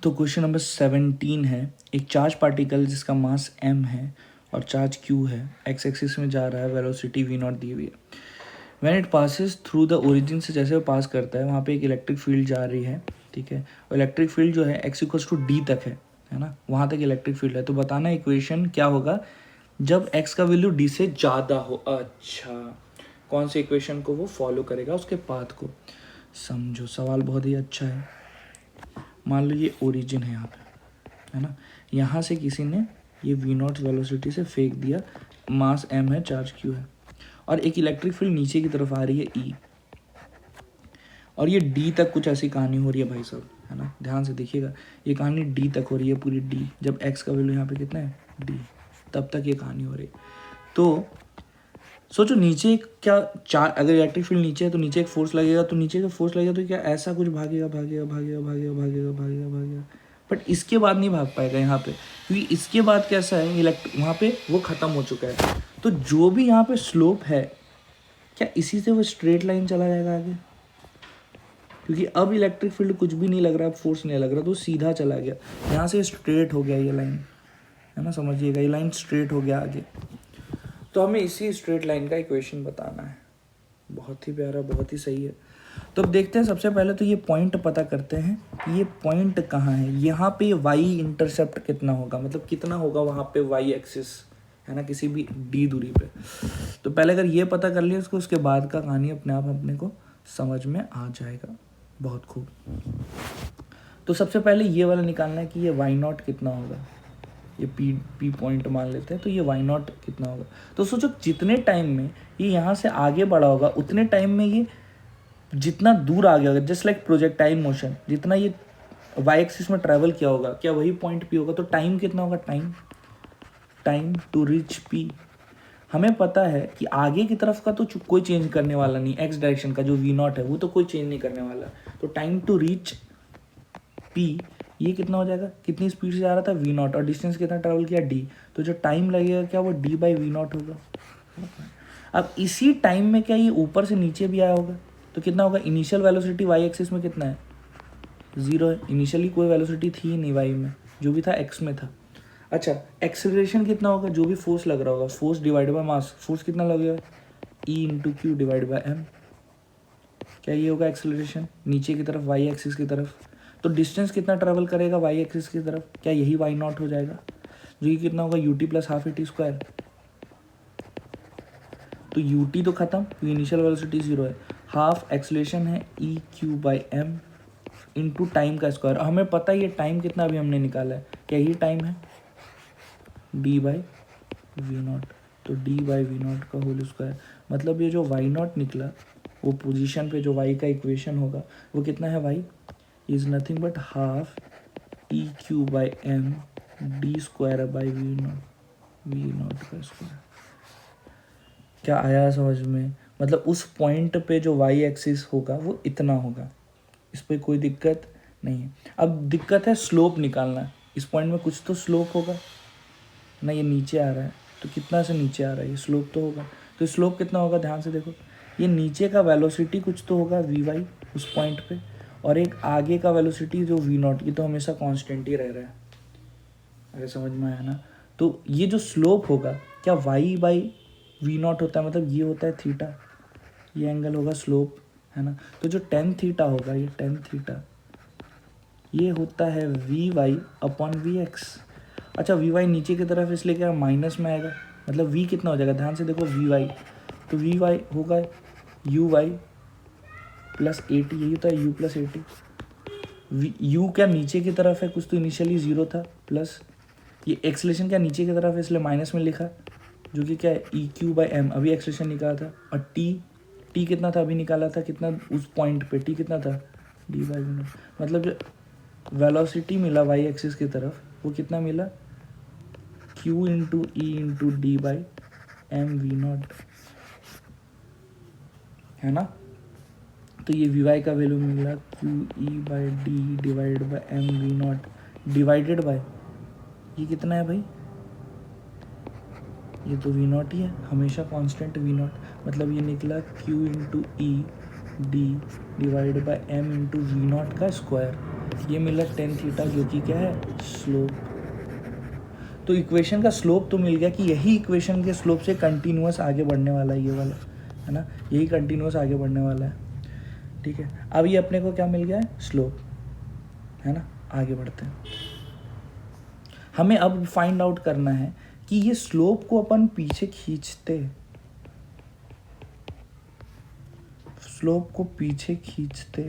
तो question number 17 है, एक चार्ज पार्टिकल जिसका मास m है और चार्ज q है, x एक्सिस में जा रहा है, वेलोसिटी v0 दी हुई है। When it passes through the origin से जैसे वो पास करता है वहाँ पे एक इलेक्ट्रिक फील्ड जा रही है, ठीक है। और इलेक्ट्रिक फील्ड जो है x इक्वल्स टू डी तक है ना, वहाँ तक इलेक्ट्रिक फील्ड है। तो बताना इक्वेशन क्या होगा जब x का वैल्यू d से ज़्यादा हो। अच्छा, कौन से इक्वेशन को वो फॉलो करेगा, उसके पाथ को समझो। सवाल बहुत ही अच्छा है। मान लो ये ओरिजिन है यहाँ पे, है ना, यहाँ से किसी ने ये वी नॉट वेलोसिटी से फेंक दिया, मास m है, चार्ज q है, और एक इलेक्ट्रिक फील्ड नीचे की तरफ आ रही है E, और ये D तक कुछ ऐसी कहानी हो रही है भाई साहब, है ना, ध्यान से देखिएगा। ये कहानी D तक हो रही है, पूरी D, जब x का वैल्यू यहाँ पे कितना है D, तब तक ये कहानी हो रही है। तो सोचो नीचे क्या चार, अगर इलेक्ट्रिक फील्ड नीचे है तो नीचे एक फोर्स लगेगा, तो नीचे का फोर्स लगेगा तो क्या ऐसा कुछ भागेगा भागेगा भागेगा भागेगा भागेगा भागेगा भागेगा, बट इसके बाद नहीं भाग पाएगा यहाँ पे, क्योंकि इसके बाद कैसा है, वहाँ पे वो ख़त्म हो चुका है। तो जो भी यहाँ पे स्लोप है, क्या इसी से वो स्ट्रेट लाइन चला जाएगा आगे, क्योंकि अब इलेक्ट्रिक फील्ड कुछ भी नहीं लग रहा, अब फोर्स नहीं लग रहा, तो सीधा चला गया, यहाँ से स्ट्रेट हो गया ये लाइन, है ना, समझिएगा, ये लाइन स्ट्रेट हो गया आगे। तो हमें इसी स्ट्रेट लाइन का इक्वेशन बताना है। बहुत ही प्यारा, बहुत ही सही है। तो अब देखते हैं, सबसे पहले तो ये पॉइंट पता करते हैं कि ये पॉइंट कहाँ है। यहाँ पे वाई इंटरसेप्ट कितना होगा, मतलब कितना होगा वहाँ पे वाई एक्सिस, है ना, किसी भी डी दूरी पे। तो पहले अगर ये पता कर लिया उसको, उसके बाद का कहानी अपने आप अपने को समझ में आ जाएगा। बहुत खूब। तो सबसे पहले ये वाला निकालना है कि ये वाई नॉट कितना होगा। ये पी पॉइंट मान लेते हैं, तो ये वाई नॉट कितना होगा। तो सोचो जितने टाइम में ये यहाँ से आगे बढ़ा होगा, उतने टाइम में ये जितना दूर आ गया होगा, जस्ट लाइक प्रोजेक्टाइल मोशन, जितना ये वाई एक्सिस में ट्रैवल किया होगा, क्या वही पॉइंट पी होगा। तो टाइम कितना होगा, टाइम टू रीच पी। हमें पता है कि आगे की तरफ का तो कोई चेंज करने वाला नहीं, एक्स डायरेक्शन का जो वी नॉट है वो तो कोई चेंज नहीं करने वाला। तो टाइम टू रीच पी ये कितना हो जाएगा, कितनी स्पीड से जा रहा था वी नॉट, और डिस्टेंस कितना ट्रैवल किया डी, तो जो टाइम लगेगा क्या वो डी बाई वी नॉट होगा। अब इसी टाइम में क्या ये ऊपर से नीचे भी आया होगा, तो कितना होगा, इनिशियल वेलोसिटी वाई एक्सिस में कितना है, 0 है। इनिशियली कोई वेलोसिटी थी ही नहीं वाई में, जो भी था एक्स में था। अच्छा, एक्सेलरेशन कितना होगा, जो भी फोर्स लग रहा होगा, force divide by mass, force कितना लगेगा, E into Q divide by M. क्या ये होगा एक्सेलरेशन नीचे की तरफ, वाई एक्सिस की तरफ। तो डिस्टेंस कितना ट्रैवल करेगा वाई एक्सिस की तरफ, क्या यही वाई नॉट हो जाएगा, जो कि कितना होगा, UT plus half A T square. तो यूटी तो खत्म, क्योंकि इनिशियल वेलोसिटी 0 है, हाफ एक्सेलरेशन है E Q by M into time का स्क्वायर। हमें पता है ये टाइम कितना अभी हमने निकाला है, क्या यही टाइम है, डी बाई वी नॉट। तो डी बाई वी नॉट का होल स्क्वायर, मतलब ये जो वाई नॉट निकला वो पोजीशन पे जो वाई का इक्वेशन होगा वो कितना है, Y is nothing but half E Q by M D square by V naught का स्क्वायर। क्या आया समझ में, मतलब उस पॉइंट पे जो वाई एक्सिस होगा वो इतना होगा, इस पर कोई दिक्कत नहीं है। अब दिक्कत है स्लोप निकालना, इस पॉइंट में कुछ तो स्लोप होगा ना, ये नीचे आ रहा है तो कितना से नीचे आ रहा है, ये स्लोप तो होगा। तो स्लोप कितना होगा, ध्यान से देखो, ये नीचे का वेलोसिटी कुछ तो होगा वी वाई उस पॉइंट पे, और एक आगे का वेलोसिटी जो वी नॉट, ये तो हमेशा कांस्टेंट ही रह रहा है, अगर समझ में आया ना। तो ये जो स्लोप होगा, क्या वाई बाई वी नॉट होता है, मतलब ये होता है थीटा, ये एंगल होगा स्लोप, है ना। तो जो टेन थीटा होगा, ये टेन थीटा ये होता है V Y upon V X. अच्छा, वी वाई नीचे की तरफ इसलिए क्या माइनस में आएगा, मतलब वी कितना हो जाएगा, ध्यान से देखो, वी वाई, तो वी वाई होगा U Y plus A T, यही होता है U plus A T. U क्या नीचे की तरफ है, कुछ तो इनिशियली 0 था, प्लस ये एक्सलेशन क्या नीचे की तरफ है इसलिए माइनस में लिखा, जो कि क्या है ई क्यू बाई एम, अभी एक्सलेशन निकाला था, और टी कितना था अभी निकाला था, कितना उस पॉइंट पे टी कितना था, डी बाई वी नॉट। मतलब जो वेलोसिटी मिला वाई एक्सिस की तरफ वो कितना मिला, Q into E into D by M V naught, है ना। तो ये वी वाई का वैल्यू मिला Q E by D divide by M V naught divided by, ये कितना है भाई, ये तो वी नॉट ही है, हमेशा कांस्टेंट वी नॉट, मतलब ये निकला Q into E D divide by M into V naught का स्क्वायर। ये मिला टेन थीटा जो कि क्या है स्लोप। तो इक्वेशन का स्लोप तो मिल गया कि यही इक्वेशन के स्लोप से कंटिन्यूअस आगे बढ़ने वाला है, ये वाला है ना, यही कंटिन्यूअस आगे बढ़ने वाला है। ठीक है, अब ये अपने को क्या मिल गया है स्लोप, है ना। आगे बढ़ते हैं, हमें अब फाइंड आउट करना है कि ये स्लोप को अपन पीछे खींचते, स्लोप को पीछे खींचते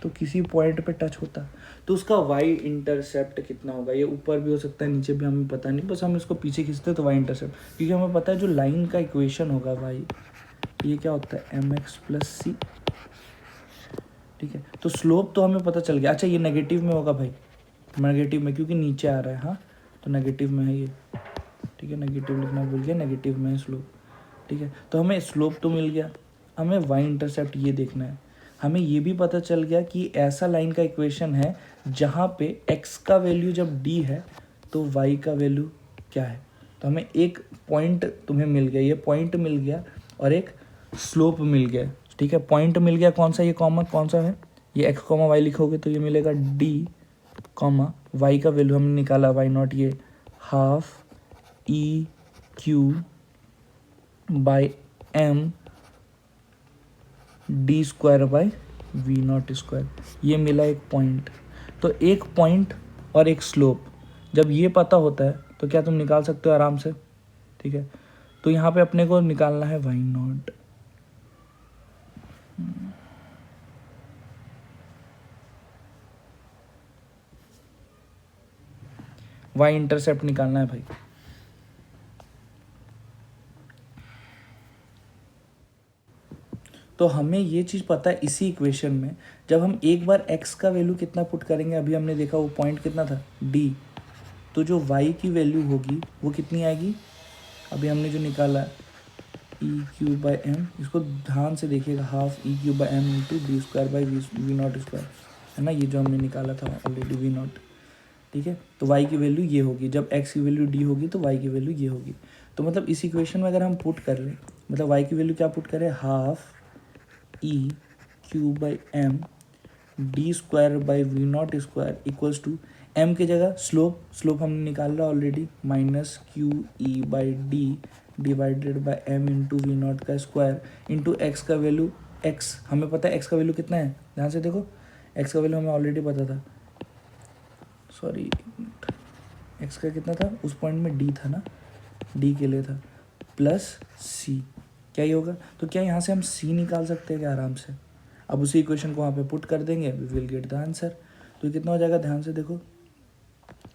तो किसी पॉइंट पे टच होता, तो उसका वाई इंटरसेप्ट कितना होगा। ये ऊपर भी हो सकता है नीचे भी, हमें पता नहीं, बस हम इसको पीछे खींचते तो वाई इंटरसेप्ट, क्योंकि हमें पता है जो लाइन का इक्वेशन होगा वाई, ये क्या होता है एम एक्स प्लस सी। ठीक है, तो स्लोप तो हमें पता चल गया। अच्छा ये नेगेटिव में होगा भाई, नेगेटिव में, क्योंकि नीचे आ रहा है, हाँ तो नेगेटिव में है ये। ठीक है, नेगेटिव लिखना भूल गया, नेगेटिव में है स्लोप। ठीक है, तो हमें स्लोप तो मिल गया, हमें वाई इंटरसेप्ट ये देखना है। हमें ये भी पता चल गया कि ऐसा लाइन का इक्वेशन है जहाँ पे x का वैल्यू जब d है तो y का वैल्यू क्या है। तो हमें एक पॉइंट तुम्हें मिल गया, ये पॉइंट मिल गया और एक स्लोप मिल गया। ठीक है, पॉइंट मिल गया कौन सा, ये कॉमा कौन सा है, ये x कॉमा वाई लिखोगे तो ये मिलेगा d कॉमा y का वैल्यू हमने निकाला y नॉट, ये half E Q by M D square by V naught square, ये मिला एक पॉइंट। तो एक पॉइंट और एक स्लोप जब ये पता होता है तो क्या तुम निकाल सकते हो आराम से। ठीक है, तो यहाँ पे अपने को निकालना है वाई नॉट। वाई इंटरसेप्ट निकालना है भाई। तो हमें ये चीज़ पता है इसी इक्वेशन में, जब हम एक बार x का वैल्यू कितना पुट करेंगे, अभी हमने देखा वो पॉइंट कितना था d, तो जो y की वैल्यू होगी वो कितनी आएगी, अभी हमने जो निकाला ई क्यू बाई एम, इसको ध्यान से देखिएगा, half E Q by M into D square by V naught square, है ना, ये जो हमने निकाला था ऑलरेडी वी नॉट। ठीक है, तो y की वैल्यू ये होगी, जब x की वैल्यू d होगी तो y की वैल्यू ये होगी। तो मतलब इस इक्वेशन में अगर हम पुट कर लें, मतलब y की वैल्यू क्या पुट करें, half E Q by M D square by V naught square equals to M की जगह स्लोप हमने निकाल रहा already, minus Q E by D divided by M into V naught का स्क्वायर इंटू एक्स का value, X हमें पता है एक्स का वैल्यू कितना है, ध्यान से देखो एक्स का वैल्यू हमें ऑलरेडी पता था, सॉरी एक्स का कितना था उस पॉइंट में, डी था ना, डी के लिए था, प्लस सी, क्या ही होगा, तो क्या यहाँ से हम सी निकाल सकते हैं क्या आराम से। अब उसी इक्वेशन को वहाँ पे पुट कर देंगे, we will get the answer. तो कितना हो जाएगा, ध्यान से देखो,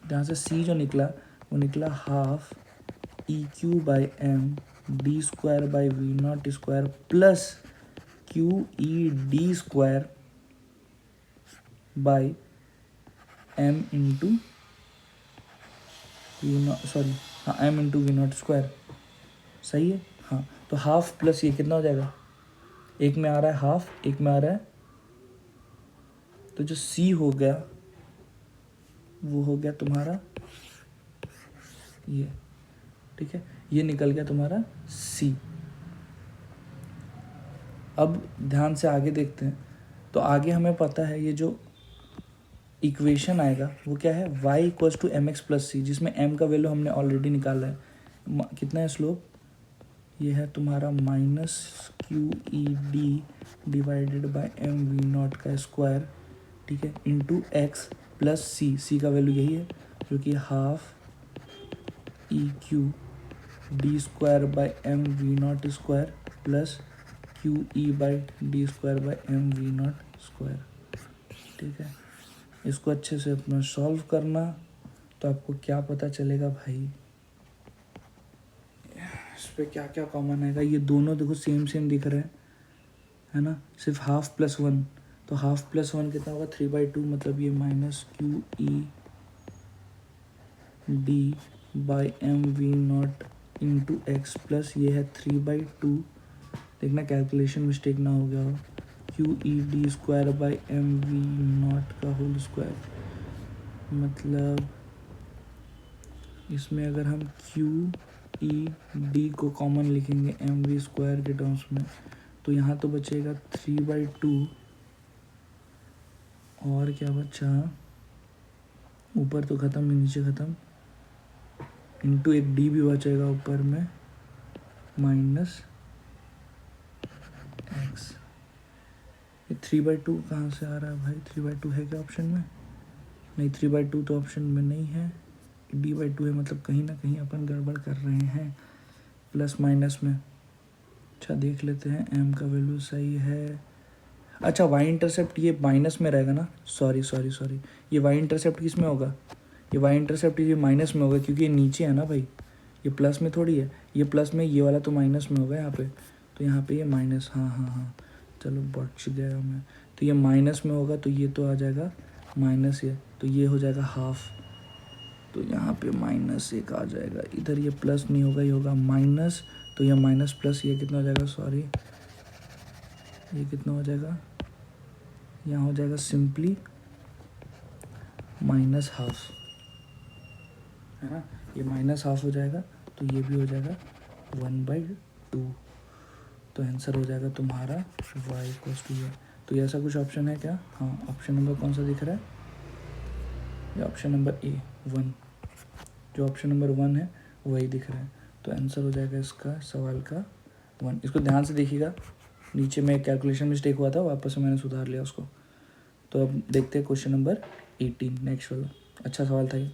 ध्यान से सी जो निकला वो निकला half E Q by M D square by V naught square plus Q E D square by M into V naught, sorry हाँ M into V naught square, सही है। हाँ तो हाफ प्लस ये कितना हो जाएगा, एक में आ रहा है हाफ, एक में आ रहा है, तो जो सी हो गया वो हो गया तुम्हारा ये। ठीक है, ये निकल गया तुम्हारा सी। अब ध्यान से आगे देखते हैं, तो आगे हमें पता है ये जो इक्वेशन आएगा वो क्या है, y equals to M X plus C, जिसमें m का वैल्यू हमने ऑलरेडी निकाला है, कितना है स्लोप, ये है तुम्हारा minus Q E D divided by M V naught का स्क्वायर, ठीक है, into X plus C, C का वैल्यू यही है जो कि half E Q D square by M V naught square plus Q E by D square by M V naught square. ठीक है, इसको अच्छे से अपना सॉल्व करना, तो आपको क्या पता चलेगा भाई, इस पर क्या क्या कॉमन आएगा। ये दोनों देखो सेम सेम दिख रहे हैं, है ना, सिर्फ हाफ प्लस वन, तो हाफ प्लस वन कितना होगा 3/2, मतलब ये minus Q E D by M V naught into X plus ये है 3/2, देखना कैलकुलेशन मिस्टेक ना हो गया हो, Q E D square by M V naught का होल स्क्वायर, मतलब इसमें अगर हम क्यू ई डी को कॉमन लिखेंगे एम वी स्क्वायर के टर्म्स में, तो यहाँ तो बचेगा 3/2 और क्या बचा, ऊपर तो ख़त्म, नीचे ख़त्म, इंटू एक डी भी बचेगा ऊपर में, माइनस एक्स। ये 3/2 कहाँ से आ रहा है भाई? 3/2 है क्या ऑप्शन में? नहीं, 3/2 तो ऑप्शन में नहीं है, D/2 है, मतलब कहीं ना कहीं अपन गड़बड़ कर रहे हैं प्लस माइनस में। अच्छा देख लेते हैं, m का वैल्यू सही है। अच्छा y इंटरसेप्ट ये माइनस में रहेगा ना, सॉरी सॉरी सॉरी, ये y इंटरसेप्ट किस में होगा? ये y इंटरसेप्ट ये माइनस में होगा, क्योंकि ये नीचे है ना भाई, ये प्लस में थोड़ी है, ये प्लस में, ये वाला तो माइनस में होगा यहाँ पे, तो यहाँ पे ये माइनस, हाँ हाँ हाँ, चलो बच गया मैं। तो ये माइनस में होगा, तो ये तो आ जाएगा माइनस, ये तो ये हो जाएगा हाफ, तो यहाँ पे -1 आ जाएगा। इधर ये प्लस नहीं होगा, ये होगा माइनस, तो ये माइनस प्लस ये कितना हो जाएगा, सॉरी ये कितना हो जाएगा, यहाँ हो जाएगा सिंपली -½ है ना, ये -½ हो जाएगा, तो ये भी हो जाएगा 1/2। तो आंसर हो जाएगा तुम्हारा y = ये। तो ये ऐसा कुछ ऑप्शन है क्या? हाँ, ऑप्शन नंबर कौन सा दिख रहा है? ये ऑप्शन नंबर ए 1, जो ऑप्शन नंबर 1 है वही दिख रहा है। तो आंसर हो जाएगा इसका सवाल का 1। इसको ध्यान से देखिएगा, नीचे में कैलकुलेशन मिस्टेक हुआ था, वापस से मैंने सुधार लिया उसको। तो अब देखते हैं क्वेश्चन नंबर 18, नेक्स्ट वाला। अच्छा सवाल था ये।